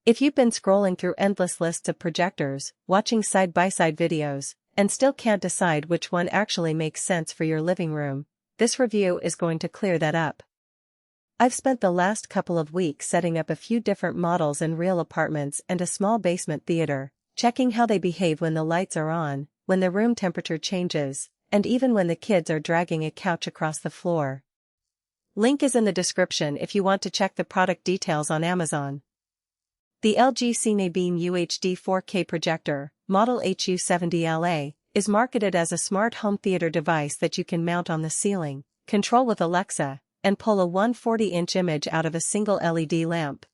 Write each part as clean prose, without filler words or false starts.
If you've been scrolling through endless lists of projectors, watching side-by-side videos, and still can't decide which one actually makes sense for your living room, this review is going to clear that up. I've spent the last couple of weeks setting up a few different models in real apartments and a small basement theater, checking how they behave when the lights are on, when the room temperature changes, and even when the kids are dragging a couch across the floor. Link is in the description if you want to check the product details on Amazon. The LG CineBeam UHD 4K projector, model HU70LA, is marketed as a smart home theater device that you can mount on the ceiling, control with Alexa, and pull a 140-inch image out of a single LED lamp.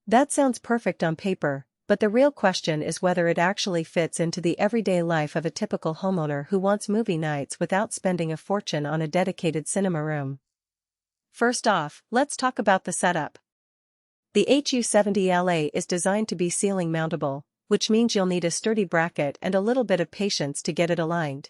That sounds perfect on paper, but the real question is whether it actually fits into the everyday life of a typical homeowner who wants movie nights without spending a fortune on a dedicated cinema room. First off, let's talk about the setup. The HU70LA is designed to be ceiling mountable, which means you'll need a sturdy bracket and a little bit of patience to get it aligned.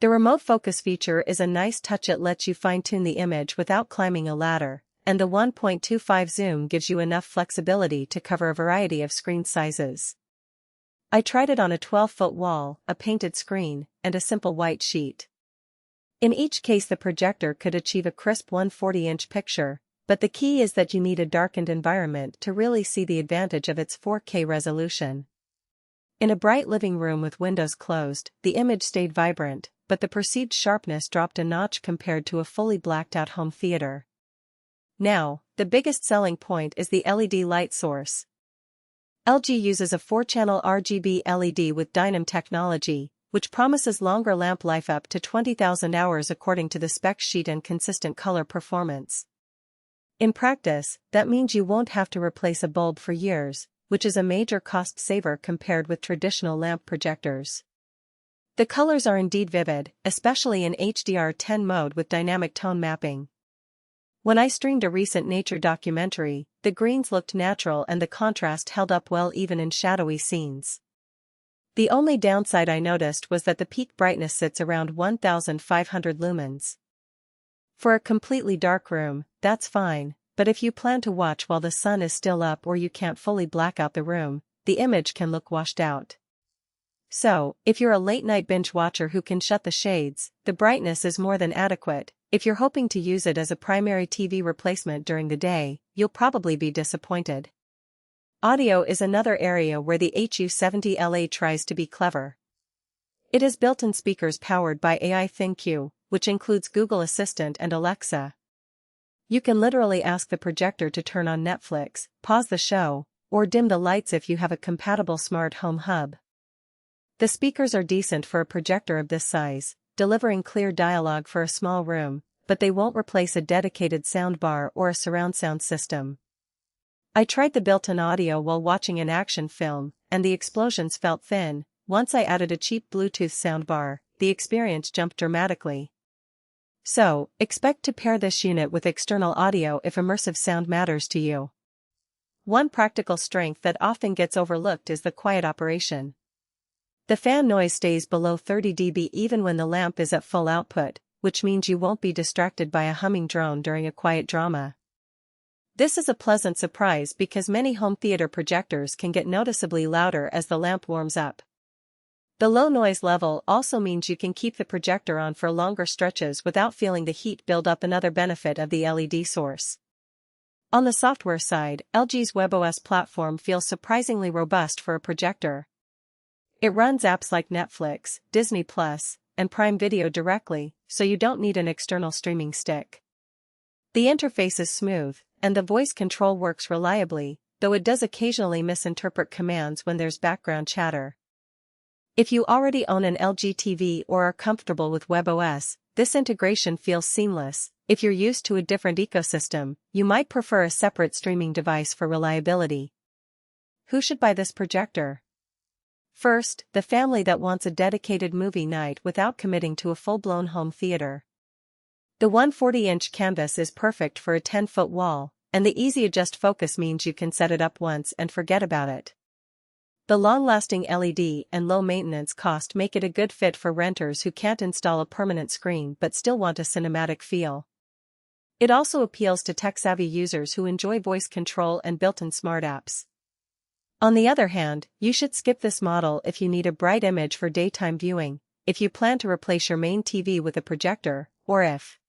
The remote focus feature is a nice touch. It lets you fine-tune the image without climbing a ladder, and the 1.25 zoom gives you enough flexibility to cover a variety of screen sizes. I tried it on a 12-foot wall, a painted screen, and a simple white sheet. In each case the projector could achieve a crisp 140-inch picture, but the key is that you need a darkened environment to really see the advantage of its 4K resolution. In a bright living room with windows closed, the image stayed vibrant, but the perceived sharpness dropped a notch compared to a fully blacked-out home theater. Now, the biggest selling point is the LED light source. LG uses a 4-channel RGB LED with Dynam technology, which promises longer lamp life up to 20,000 hours according to the spec sheet and consistent color performance. In practice, that means you won't have to replace a bulb for years, which is a major cost saver compared with traditional lamp projectors. The colors are indeed vivid, especially in HDR10 mode with dynamic tone mapping. When I streamed a recent nature documentary, the greens looked natural and the contrast held up well even in shadowy scenes. The only downside I noticed was that the peak brightness sits around 1500 lumens. For a completely dark room, that's fine, but if you plan to watch while the sun is still up or you can't fully black out the room, the image can look washed out. So, if you're a late-night binge watcher who can shut the shades, the brightness is more than adequate. If you're hoping to use it as a primary TV replacement during the day, you'll probably be disappointed. Audio is another area where the HU70LA tries to be clever. It has built-in speakers powered by AI ThinQ, which includes Google Assistant and Alexa. You can literally ask the projector to turn on Netflix, pause the show, or dim the lights if you have a compatible smart home hub. The speakers are decent for a projector of this size, delivering clear dialogue for a small room, but they won't replace a dedicated soundbar or a surround sound system. I tried the built-in audio while watching an action film, and the explosions felt thin. Once I added a cheap Bluetooth soundbar, the experience jumped dramatically. So, expect to pair this unit with external audio if immersive sound matters to you. One practical strength that often gets overlooked is the quiet operation. The fan noise stays below 30 dB even when the lamp is at full output, which means you won't be distracted by a humming drone during a quiet drama. This is a pleasant surprise because many home theater projectors can get noticeably louder as the lamp warms up. The low noise level also means you can keep the projector on for longer stretches without feeling the heat build up, another benefit of the LED source. On the software side, LG's WebOS platform feels surprisingly robust for a projector. It runs apps like Netflix, Disney+, and Prime Video directly, so you don't need an external streaming stick. The interface is smooth, and the voice control works reliably, though it does occasionally misinterpret commands when there's background chatter. If you already own an LG TV or are comfortable with WebOS, this integration feels seamless. If you're used to a different ecosystem, you might prefer a separate streaming device for reliability. Who should buy this projector? First, the family that wants a dedicated movie night without committing to a full-blown home theater. The 140-inch canvas is perfect for a 10-foot wall, and the easy adjust focus means you can set it up once and forget about it. The long-lasting LED and low-maintenance cost make it a good fit for renters who can't install a permanent screen but still want a cinematic feel. It also appeals to tech-savvy users who enjoy voice control and built-in smart apps. On the other hand, you should skip this model if you need a bright image for daytime viewing, if you plan to replace your main TV with a projector, or if